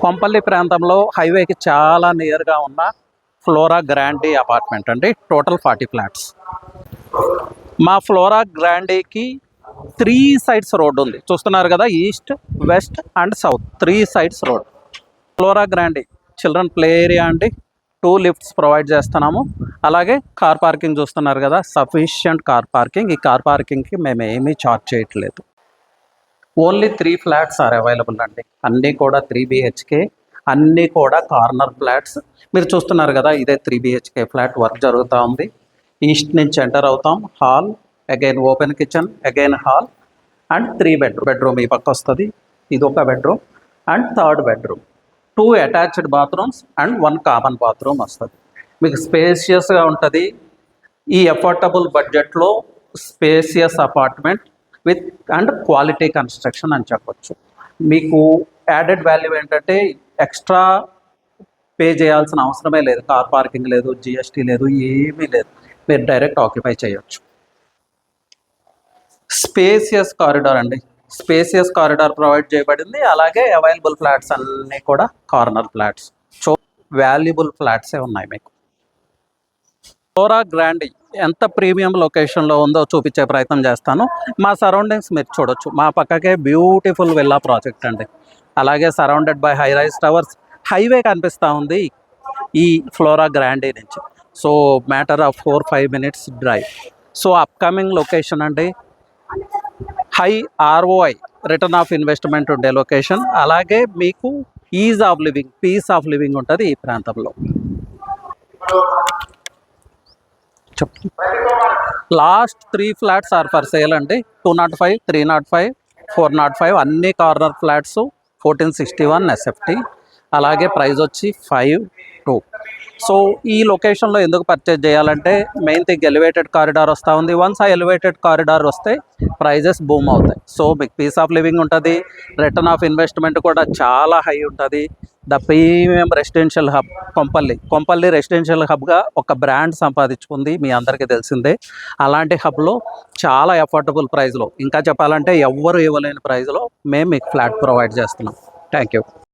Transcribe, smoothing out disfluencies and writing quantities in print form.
కొంపల్లి ప్రాంతంలో హైవేకి చాలా నియర్గా ఉన్న ఫ్లోరా గ్రాండీ అపార్ట్మెంట్ అండి. Total 40 flats. మా ఫ్లోరా గ్రాండీకి 3 సైడ్స్ రోడ్ ఉంది. చూస్తున్నారు కదా, east, west and south 3 sides road. Flora Grandy children play area అండి. 2 లిఫ్ట్స్ ప్రొవైడ్ చేస్తున్నాము. అలాగే కార్ పార్కింగ్ చూస్తున్నారు కదా, సఫిషియంట్ కార్ పార్కింగ్. ఈ కార్ పార్కింగ్కి మేము ఏమీ ఛార్జ్ చేయట్లేదు. ఓన్లీ 3 ఫ్లాట్స్ ఆర్ అవైలబుల్ అండి. అన్నీ కూడా 3 BHK, అన్నీ కూడా కార్నర్ ఫ్లాట్స్. మీరు చూస్తున్నారు కదా, ఇదే 3 BHK ఫ్లాట్. వర్క్ జరుగుతూ ఉంది. ఈస్ట్ నుంచి ఎంటర్ అవుతాం. Hall, again open kitchen, again hall and 3 bedroom ఈ పక్క వస్తుంది. ఇది ఒక bedroom and 3rd bedroom. 2 attached bathrooms and 1 common bathroom వస్తుంది. మీకు స్పేషియస్గా ఉంటుంది. ఈ అఫోర్డబుల్ బడ్జెట్లో spacious apartment with and quality construction అని చెప్పొచ్చు. మీకు యాడెడ్ వాల్యూ ఏంటంటే ఎక్స్ట్రా పే చేయాల్సిన అవసరమే లేదు. కార్ పార్కింగ్ లేదు, GST లేదు, ఏమీ లేదు. మీరు డైరెక్ట్ ఆక్యుపై చేయొచ్చు. స్పేసియస్ కారిడార్ అండి. స్పేసియస్ కారిడార్ ప్రొవైడ్ చేయబడింది. అలాగే అవైలబుల్ ఫ్లాట్స్ అన్నీ కూడా కార్నర్ ఫ్లాట్స్. సో వాల్యుబుల్ ఫ్లాట్సే ఉన్నాయి మీకు. ఫ్లోరా గ్రాండీ ఎంత ప్రీమియం లొకేషన్లో ఉందో చూపించే ప్రయత్నం చేస్తాను. మా సరౌండింగ్స్ మీరు చూడొచ్చు. మా పక్కకే బ్యూటిఫుల్ విల్లా ప్రాజెక్ట్ అండి. అలాగే surrounded by high rise towers. Highway కనిపిస్తూ ఉంది ఈ ఫ్లోరా గ్రాండీ నుంచి. So matter of 4-5 minutes drive. So upcoming location అండి. High ROI, return of investment ఉండే లొకేషన్. అలాగే మీకు ease of living, peace of living ఉంటుంది ఈ ప్రాంతంలో. Last 3 flats are for sale అండి. 205, 305, 405 అన్ని కార్నర్ ఫ్లాట్స్. 1461 SFT. అలాగే ప్రైస్ వచ్చి 5.2. సో ఈ లొకేషన్లో ఎందుకు పర్చేజ్ చేయాలంటే మెయిన్ థింగ్ ఎలివేటెడ్ కారిడార్ వస్తూ ఉంది. వన్స్ ఆ ఎలివేటెడ్ కారిడార్ వస్తే ప్రైజెస్ బూమ్ అవుతాయి. సో మీకు పీస్ ఆఫ్ లివింగ్ ఉంటుంది. రిటర్న్ ఆఫ్ ఇన్వెస్ట్మెంట్ కూడా చాలా హై ఉంటుంది. The premium residential hub Kompally residential హబ్గా ఒక బ్రాండ్ సంపాదించుకుంది, మీ అందరికీ తెలిసిందే. అలాంటి హబ్లో చాలా అఫోర్డబుల్ ప్రైస్లో, ఇంకా చెప్పాలంటే ఎవ్వరు ఇవ్వలేని ప్రైస్లో మేము మీకు ఫ్లాట్ ప్రొవైడ్ చేస్తున్నాం. Thank you.